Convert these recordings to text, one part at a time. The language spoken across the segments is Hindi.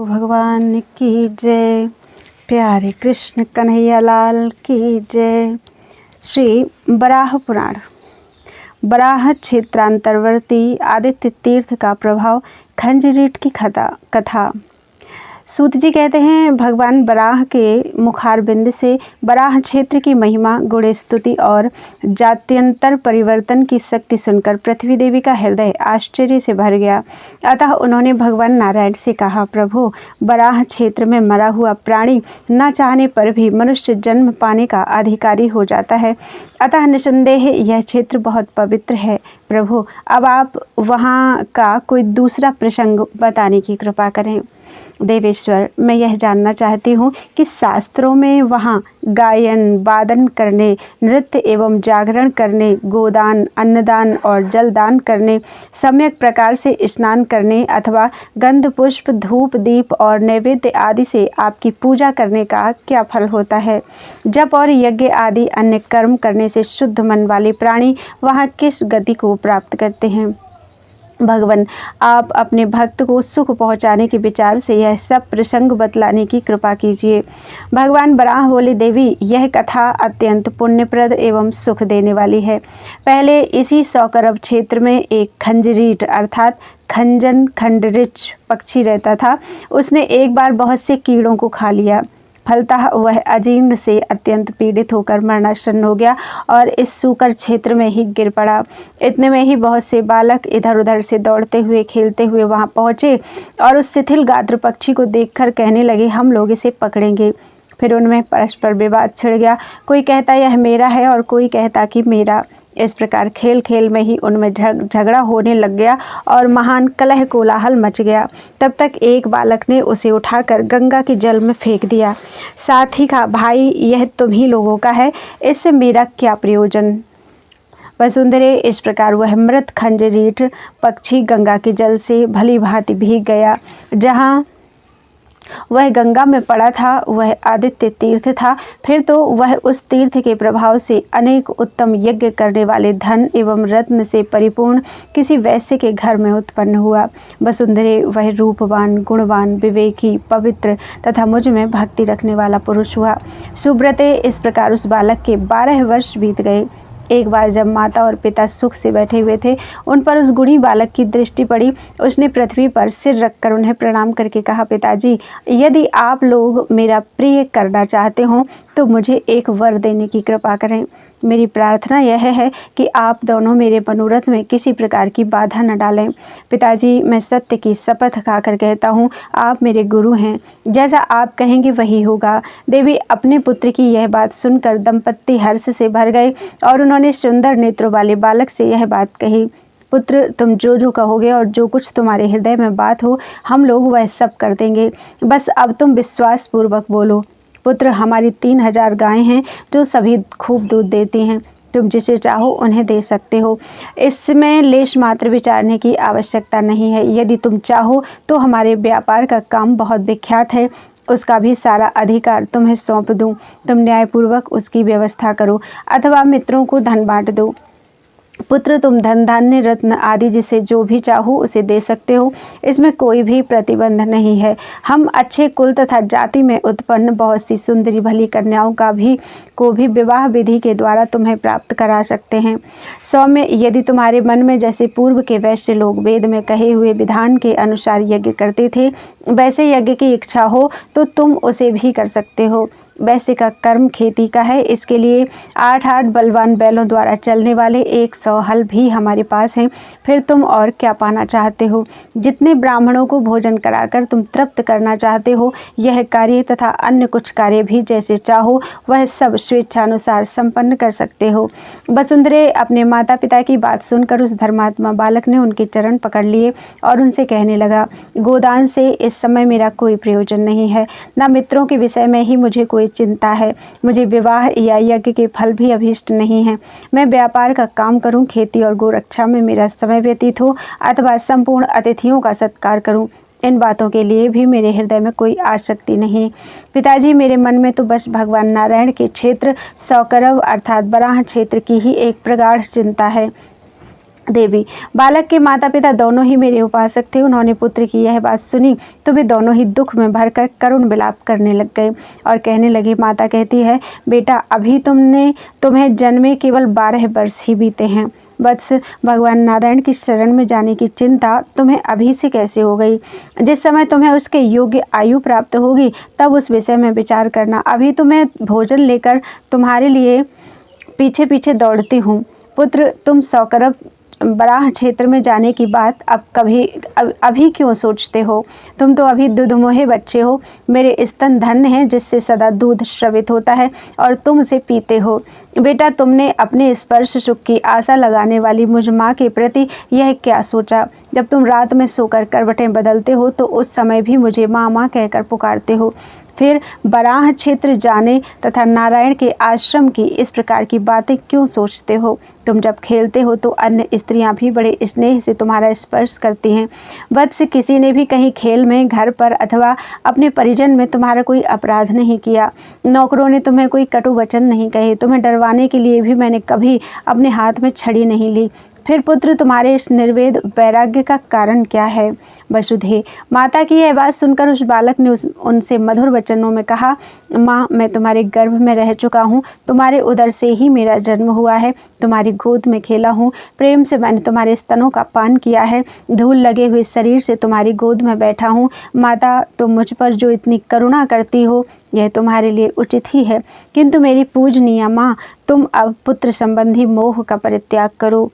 भगवान की जय। प्यारे कृष्ण कन्हैया लाल की जय। श्री बराह पुराण। बराह क्षेत्रांतर्वर्ती आदित्य तीर्थ का प्रभाव खंजरीट की कथा। सूत जी कहते हैं, भगवान बराह के मुखारबिंद से बराह क्षेत्र की महिमा, गुण, स्तुति और जात्यंतर परिवर्तन की शक्ति सुनकर पृथ्वी देवी का हृदय आश्चर्य से भर गया। अतः उन्होंने भगवान नारायण से कहा, प्रभु, बराह क्षेत्र में मरा हुआ प्राणी न चाहने पर भी मनुष्य जन्म पाने का अधिकारी हो जाता है। अतः निसंदेह यह क्षेत्र बहुत पवित्र है। प्रभु, अब आप वहाँ का कोई दूसरा प्रसंग बताने की कृपा करें। देवेश्वर, मैं यह जानना चाहती हूँ कि शास्त्रों में वहाँ गायन वादन करने, नृत्य एवं जागरण करने, गोदान, अन्नदान और जलदान करने, सम्यक प्रकार से स्नान करने अथवा गंध पुष्प धूप दीप और नैवेद्य आदि से आपकी पूजा करने का क्या फल होता है? जप और यज्ञ आदि अन्य कर्म करने से शुद्ध मन वाले प्राणी वहाँ किस गति को प्राप्त करते हैं? भगवान, आप अपने भक्त को सुख पहुंचाने के विचार से यह सब प्रसंग बतलाने की कृपा कीजिए। भगवान बराह बोले, देवी, यह कथा अत्यंत पुण्यप्रद एवं सुख देने वाली है। पहले इसी सौकरव क्षेत्र में एक खंजरीट अर्थात खंडरिच पक्षी रहता था। उसने एक बार बहुत से कीड़ों को खा लिया। फलतः वह अजीर्ण से अत्यंत पीड़ित होकर मरणासन्न हो गया और इस सूकर क्षेत्र में ही गिर पड़ा। इतने में ही बहुत से बालक इधर उधर से दौड़ते हुए खेलते हुए वहां पहुंचे और उस शिथिल गात्र पक्षी को देखकर कहने लगे, हम लोग इसे पकड़ेंगे। फिर उनमें परस्पर विवाद छिड़ गया। कोई कहता यह मेरा है और कोई कहता कि मेरा। इस प्रकार खेल खेल में ही उनमें झगड़ा होने लग गया और महान कलह कोलाहल मच गया। तब तक एक बालक ने उसे उठाकर गंगा के जल में फेंक दिया। साथ ही कहा, भाई, यह तुम्ही लोगों का है, इससे मेरा क्या प्रयोजन? वसुंधरे, इस प्रकार वह मृत खंजरीट पक्षी गंगा के जल से भली भांति भीग गया। जहाँ वह गंगा में पड़ा था वह आदित्य तीर्थ था। फिर तो वह उस तीर्थ के प्रभाव से अनेक उत्तम यज्ञ करने वाले धन एवं रत्न से परिपूर्ण किसी वैश्य के घर में उत्पन्न हुआ। वसुंधरे, वह रूपवान, गुणवान, विवेकी, पवित्र तथा मुझ में भक्ति रखने वाला पुरुष हुआ। सुब्रते, इस प्रकार उस बालक के 12 वर्ष बीत गए। एक बार जब माता और पिता सुख से बैठे हुए थे, उन पर उस गुणी बालक की दृष्टि पड़ी। उसने पृथ्वी पर सिर रखकर उन्हें प्रणाम करके कहा, पिताजी, यदि आप लोग मेरा प्रिय करना चाहते हो तो मुझे एक वर देने की कृपा करें। मेरी प्रार्थना यह है कि आप दोनों मेरे मनोरथ में किसी प्रकार की बाधा न डालें। पिताजी, मैं सत्य की शपथ खाकर कहता हूँ, आप मेरे गुरु हैं। जैसा आप कहेंगे वही होगा। देवी, अपने पुत्र की यह बात सुनकर दंपत्ति हर्ष से भर गए और उन्होंने सुंदर नेत्रों वाले बालक से यह बात कही, पुत्र, तुम जो कहोगे और जो कुछ तुम्हारे हृदय में बात हो, हम लोग वह सब कर देंगे। बस अब तुम विश्वास पूर्वक बोलो। पुत्र, हमारी 3000 गायें हैं जो सभी खूब दूध देती हैं। तुम जिसे चाहो उन्हें दे सकते हो। इसमें लेश मात्र विचारने की आवश्यकता नहीं है। यदि तुम चाहो तो हमारे व्यापार का काम बहुत विख्यात है, उसका भी सारा अधिकार तुम्हें सौंप दूं। तुम न्यायपूर्वक उसकी व्यवस्था करो अथवा मित्रों को धन बांट दो। पुत्र, तुम धन धान्य रत्न आदि जिसे जो भी चाहो उसे दे सकते हो, इसमें कोई भी प्रतिबंध नहीं है। हम अच्छे कुल तथा जाति में उत्पन्न बहुत सी सुंदरी भली कन्याओं को भी विवाह विधि के द्वारा तुम्हें प्राप्त करा सकते हैं। सौम्य, यदि तुम्हारे मन में जैसे पूर्व के वैश्य लोग वेद में कहे हुए विधान के अनुसार यज्ञ करते थे वैसे यज्ञ की इच्छा हो तो तुम उसे भी कर सकते हो। वैसे का कर्म खेती का है। इसके लिए 8 बलवान बैलों द्वारा चलने वाले 100 हल भी हमारे पास हैं। फिर तुम और क्या पाना चाहते हो? जितने ब्राह्मणों को भोजन कराकर तुम तृप्त करना चाहते हो, यह कार्य तथा अन्य कुछ कार्य भी जैसे चाहो वह सब स्वेच्छानुसार संपन्न कर सकते हो। वसुंधरे, अपने माता पिता की बात सुनकर उस धर्मात्मा बालक ने उनके चरण पकड़ लिए और उनसे कहने लगा, गोदान से इस समय मेरा कोई प्रयोजन नहीं है, न मित्रों के विषय में ही मुझे कोई चिंता है। मुझे विवाह या यज्ञ के फल भी अभीष्ट नहीं है। मैं व्यापार का काम करूं, खेती और गोरक्षा में मेरा समय व्यतीत हो अथवा संपूर्ण अतिथियों का सत्कार करूं, इन बातों के लिए भी मेरे हृदय में कोई आसक्ति नहीं। पिताजी, मेरे मन में तो बस भगवान नारायण के क्षेत्र सौकरव अर्थात बराह क्षेत्र की ही एक प्रगाढ़ चिंता है। देवी, बालक के माता पिता दोनों ही मेरे उपासक थे। उन्होंने पुत्र की यह बात सुनी तो वे दोनों ही दुख में भरकर करुण विलाप करने लग गए और कहने लगे, माता कहती है, बेटा अभी तुम्हें जन्मे केवल 12 वर्ष ही बीते हैं। वत्स, भगवान नारायण की शरण में जाने की चिंता तुम्हें अभी से कैसे हो गई? जिस समय तुम्हें उसके योग्य आयु प्राप्त होगी तब उस विषय में विचार करना। अभी तुम्हें भोजन लेकर तुम्हारे लिए पीछे पीछे दौड़ती हूँ। पुत्र, तुम सौकरव बराह क्षेत्र में जाने की बात अभी क्यों सोचते हो? तुम तो अभी दुधमोहे बच्चे हो। मेरे स्तन धन्य हैं जिससे सदा दूध स्रवित होता है और तुम उसे पीते हो। बेटा, तुमने अपने स्पर्श सुख की आशा लगाने वाली मुझ माँ के प्रति यह क्या सोचा? जब तुम रात में सोकर करवटें बदलते हो तो उस समय भी मुझे माँ माँ कहकर पुकारते हो। फिर बराह क्षेत्र जाने तथा नारायण के आश्रम की इस प्रकार की बातें क्यों सोचते हो? तुम जब खेलते हो तो अन्य स्त्रियां भी बड़े स्नेह से तुम्हारा स्पर्श करती हैं। वत्स, किसी ने भी कहीं खेल में, घर पर अथवा अपने परिजन में तुम्हारा कोई अपराध नहीं किया। नौकरों ने तुम्हें कोई कटु वचन नहीं कहे। तुम्हें डरवाने के लिए भी मैंने कभी अपने हाथ में छड़ी नहीं ली। फिर पुत्र, तुम्हारे इस निर्वेद वैराग्य का कारण क्या है? वसुधे, माता की यह बात सुनकर उस बालक ने उनसे मधुर वचनों में कहा, माँ, मैं तुम्हारे गर्भ में रह चुका हूँ। तुम्हारे उदर से ही मेरा जन्म हुआ है। तुम्हारी गोद में खेला हूँ। प्रेम से मैंने तुम्हारे स्तनों का पान किया है। धूल लगे हुए शरीर से तुम्हारी गोद में बैठा हूँ। माता, तुम मुझ पर जो इतनी करुणा करती हो यह तुम्हारे लिए उचित ही है, किंतु मेरी पूजनीय माँ, तुम अब पुत्र संबंधी मोह का परित्याग करो।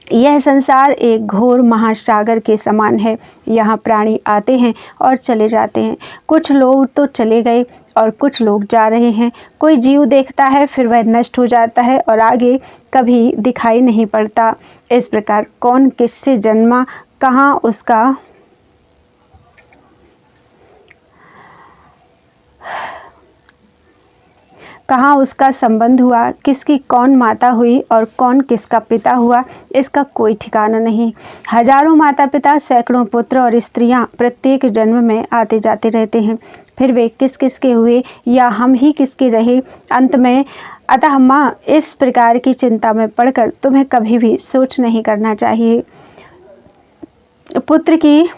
यह संसार एक घोर महासागर के समान है। यहाँ प्राणी आते हैं और चले जाते हैं। कुछ लोग तो चले गए और कुछ लोग जा रहे हैं। कोई जीव देखता है फिर वह नष्ट हो जाता है और आगे कभी दिखाई नहीं पड़ता। इस प्रकार कौन किससे जन्मा, कहाँ उसका संबंध हुआ, किसकी कौन माता हुई और कौन किसका पिता हुआ, इसका कोई ठिकाना नहीं। हजारों माता पिता, सैकड़ों पुत्र और स्त्रियां प्रत्येक जन्म में आते जाते रहते हैं। फिर वे किस किस के हुए या हम ही किसके रहे अंत में। अतः माँ, इस प्रकार की चिंता में पड़कर तुम्हें कभी भी सोच नहीं करना चाहिए। पुत्र की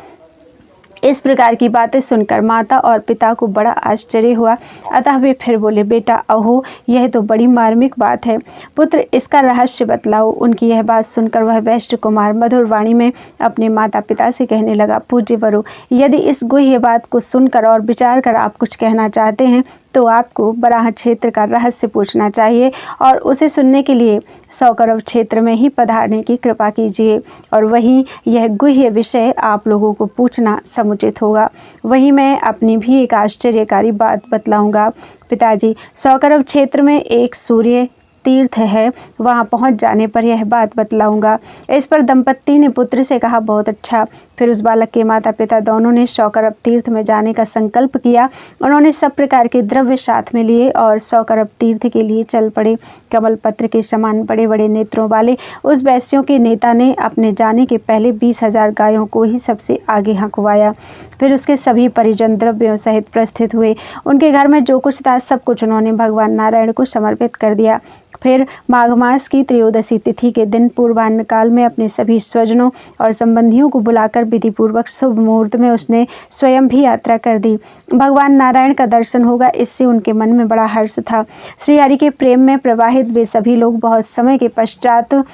इस प्रकार की बातें सुनकर माता और पिता को बड़ा आश्चर्य हुआ। अतः वे फिर बोले, बेटा अहो, यह तो बड़ी मार्मिक बात है। पुत्र, इसका रहस्य बतलाओ। उनकी यह बात सुनकर वह वैश्य कुमार मधुर वाणी में अपने माता पिता से कहने लगा, पूज्य वरु, यदि इस गुह्य बात को सुनकर और विचार कर आप कुछ कहना चाहते हैं तो आपको बराह क्षेत्र का रहस्य पूछना चाहिए और उसे सुनने के लिए सौकरव क्षेत्र में ही पधारने की कृपा कीजिए और वहीं यह गुह्य विषय आप लोगों को पूछना समुचित होगा। वहीं मैं अपनी भी एक आश्चर्यकारी बात बतलाऊंगा। पिताजी, सौकरव क्षेत्र में एक सूर्य तीर्थ है, वहां पहुंच जाने पर यह बात बतलाऊंगा। इस पर दंपत्ति ने पुत्र से कहा, बहुत अच्छा। फिर उस बालक के माता पिता दोनों ने सौकरव तीर्थ में जाने का संकल्प किया। उन्होंने सब प्रकार के द्रव्य साथ में लिए और सौकरव तीर्थ के लिए चल पड़े। कमल पत्र के समान बड़े बड़े नेत्रों वाले उस वैश्यों के नेता ने अपने जाने के पहले 20,000 गायों को ही सबसे आगे हंकवाया। फिर उसके सभी परिजन द्रव्यों सहित प्रस्थित हुए। उनके घर में जो कुछ था सब कुछ उन्होंने भगवान नारायण को समर्पित कर दिया। फिर माघ मास की त्रयोदशी तिथि के दिन पूर्वाह्न काल में अपने सभी स्वजनों और संबंधियों को बुलाकर विधि पूर्वक शुभ मुहूर्त में उसने स्वयं भी यात्रा कर दी। भगवान नारायण का दर्शन होगा, इससे उनके मन में बड़ा हर्ष था। श्री हरि के प्रेम में प्रवाहित वे सभी लोग बहुत समय के पश्चात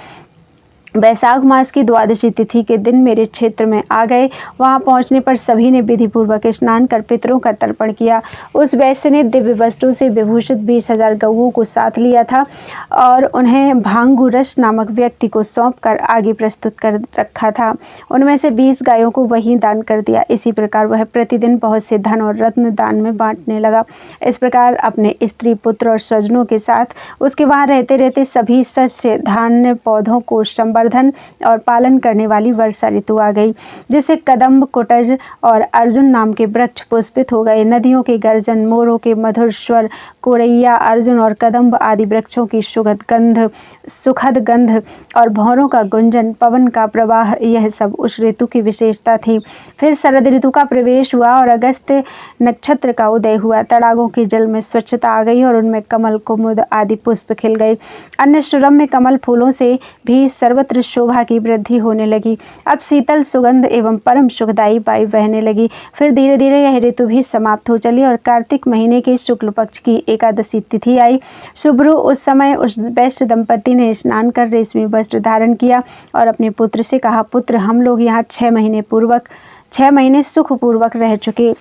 वैशाख मास की द्वादशी तिथि के दिन मेरे क्षेत्र में आ गए। वहां पहुंचने पर सभी ने विधि पूर्वक स्नान कर पितरों का तर्पण किया। उस वैश्य ने दिव्य वस्त्रों से विभूषित 20,000 गऊओं को साथ लिया था और उन्हें भांगुरस नामक व्यक्ति को सौंप कर आगे प्रस्तुत कर रखा था। उनमें से 20 गायों को वहीं दान कर दिया। इसी प्रकार वह प्रतिदिन बहुत से धन और रत्न दान में बांटने लगा। इस प्रकार अपने स्त्री पुत्र और स्वजनों के साथ उसके वहां रहते रहते सभी सस्य धान्य पौधों को संवर्धन और पालन करने वाली वर्षा ऋतु आ गई, जिससे कदम्ब, कुटज और अर्जुन नाम के वृक्ष पुष्पित हो गए। नदियों के गर्जन, मोरों के मधुर स्वर, कोरैया, अर्जुन और कदम्ब आदि वृक्षों की सुखद गंध और भौरों का गुंजन, पवन का प्रवाह, यह सब उस ऋतु की विशेषता थी। फिर शरद ऋतु का प्रवेश हुआ और अगस्त नक्षत्र का उदय हुआ। तड़ागों के जल में स्वच्छता आ गई और उनमें कमल, कुमुद आदि पुष्प खिल गए। अन्य सुरम्य कमल फूलों से भी सर्वत्र पुत्र शोभा की वृद्धि होने लगी। अब शीतल सुगंध एवं परम सुखदायी वायु बहने लगी। फिर धीरे धीरे यह ऋतु भी समाप्त हो चली और कार्तिक महीने के शुक्ल पक्ष की एकादशी तिथि आई। शुभ्रू उस समय उस वैश्य दंपति ने स्नान कर रेशमी वस्त्र धारण किया और अपने पुत्र से कहा, पुत्र, हम लोग यहाँ 6 महीने सुखपूर्वक रह चुके।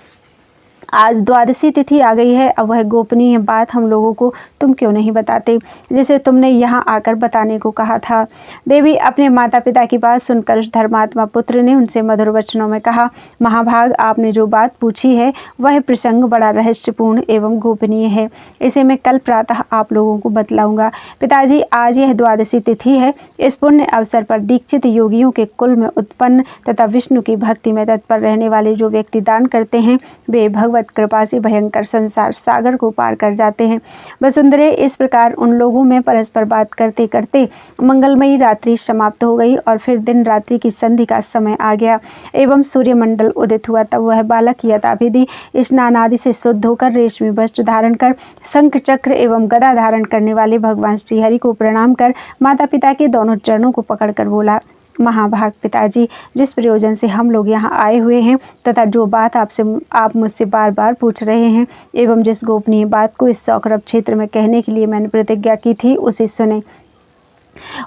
आज द्वादशी तिथि आ गई है। अब वह गोपनीय बात हम लोगों को तुम क्यों नहीं बताते जिसे तुमने यहाँ आकर बताने को कहा था। देवी अपने माता पिता की बात सुनकर उस धर्मात्मा पुत्र ने उनसे मधुर वचनों में कहा, महाभाग, आपने जो बात पूछी है वह प्रसंग बड़ा रहस्यपूर्ण एवं गोपनीय है। इसे मैं कल प्रातः आप लोगों को बतलाऊंगा। पिताजी, आज यह द्वादशी तिथि है। इस पुण्य अवसर पर दीक्षित योगियों के कुल में उत्पन्न तथा विष्णु की भक्ति में तत्पर रहने वाले जो व्यक्ति दान करते हैं वे भगवत कृपा से भयंकर संसार सागर को पार कर जाते हैं। वसुंधरे, इस प्रकार उन लोगों में परस्पर बात करते करते मंगलमयी रात्रि समाप्त हो गई और फिर दिन रात्रि की संधि का समय आ गया एवं सूर्यमंडल उदित हुआ। तब वह बालक यथाविधि स्नान आदि से शुद्ध होकर रेशमी वस्त्र धारण कर शंख चक्र एवं गदा धारण करने वाले भगवान श्रीहरि को प्रणाम कर माता पिता के दोनों चरणों को पकड़कर बोला, महाभाग पिताजी, जिस प्रयोजन से हम लोग यहाँ आए हुए हैं तथा जो बात आप मुझसे बार बार पूछ रहे हैं एवं जिस गोपनीय बात को इस सौकरभ क्षेत्र में कहने के लिए मैंने प्रतिज्ञा की थी उसे सुने।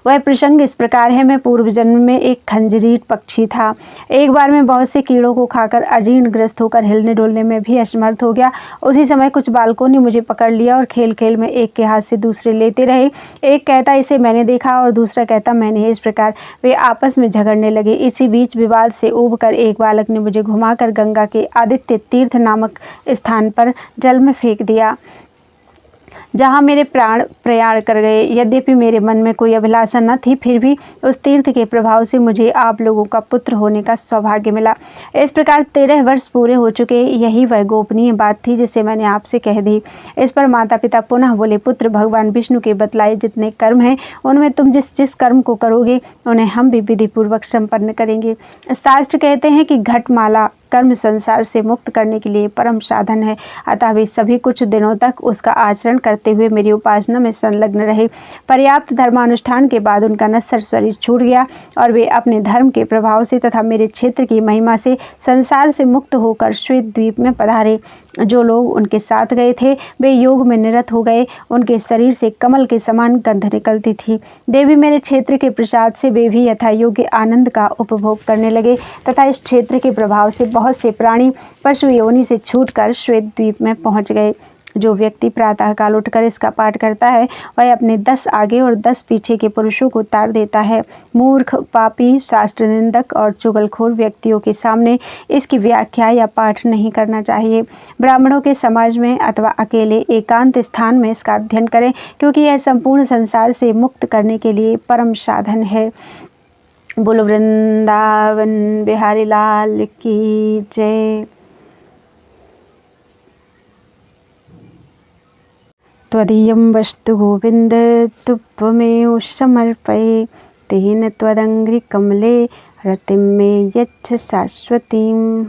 वह प्रसंग इस प्रकार है। मैं पूर्व जन्म में एक खंजरीट पक्षी था। एक बार मैं बहुत से कीड़ों को खाकर अजीर्ण ग्रस्त होकर हिलने डुलने में भी असमर्थ हो गया। उसी समय कुछ बालकों ने मुझे पकड़ लिया और खेल खेल में एक के हाथ से दूसरे लेते रहे। एक कहता, इसे मैंने देखा, और दूसरा कहता, मैंने। इस प्रकार वे आपस में झगड़ने लगे। इसी बीच विवाद से उबकर एक बालक ने मुझे घुमाकर गंगा के आदित्य तीर्थ नामक स्थान पर जल में फेंक दिया, जहाँ मेरे प्राण प्रयाण कर गए। यद्यपि मेरे मन में कोई अभिलाषा न थी, फिर भी उस तीर्थ के प्रभाव से मुझे आप लोगों का पुत्र होने का सौभाग्य मिला। इस प्रकार 13 वर्ष पूरे हो चुके। यही वह गोपनीय बात थी जिसे मैंने आपसे कह दी। इस पर माता पिता पुनः बोले, पुत्र, भगवान विष्णु के बतलाए जितने कर्म हैं उनमें तुम जिस कर्म को करोगे उन्हें हम भी विधि पूर्वक संपन्न करेंगे। शास्त्र कहते हैं कि घटमाला कर्म संसार से मुक्त करने के लिए परम साधन है। अतः वे सभी कुछ दिनों तक उसका आचरण करते हुए मेरी उपासना में संलग्न रहे। पर्याप्त धर्मानुष्ठान के बाद उनका नश्वर शरीर छूट गया और वे अपने धर्म के प्रभाव से तथा मेरे क्षेत्र की महिमा से संसार से मुक्त होकर श्वेत द्वीप में पधारे। जो लोग उनके साथ गए थे वे योग में निरत हो गए। उनके शरीर से कमल के समान गंध निकलती थी। देवी, मेरे क्षेत्र के प्रसाद से वे भी यथा योग्य आनंद का उपभोग करने लगे तथा इस क्षेत्र के प्रभाव से बहुत से प्राणी पशु योनि से छूटकर श्वेत द्वीप में पहुंच गए। जो व्यक्ति प्रातःकाल उठकर इसका पाठ करता है वह अपने 10 आगे और 10 पीछे के पुरुषों को तार देता है। मूर्ख, पापी, शास्त्र निंदक और चुगलखोर व्यक्तियों के सामने इसकी व्याख्या या पाठ नहीं करना चाहिए। ब्राह्मणों के समाज में अथवा अकेले एकांत स्थान में इसका अध्ययन करें, क्योंकि यह संपूर्ण संसार से मुक्त करने के लिए परम साधन है। बोलो वृंदावन बिहारी लाल की जय। त्वदीयं वस्तु गोविंद तुभ्यमेव समर्पये, तेन त्वदङ्घ्रिकमले रतिं मे यच्छ शाश्वतीम्।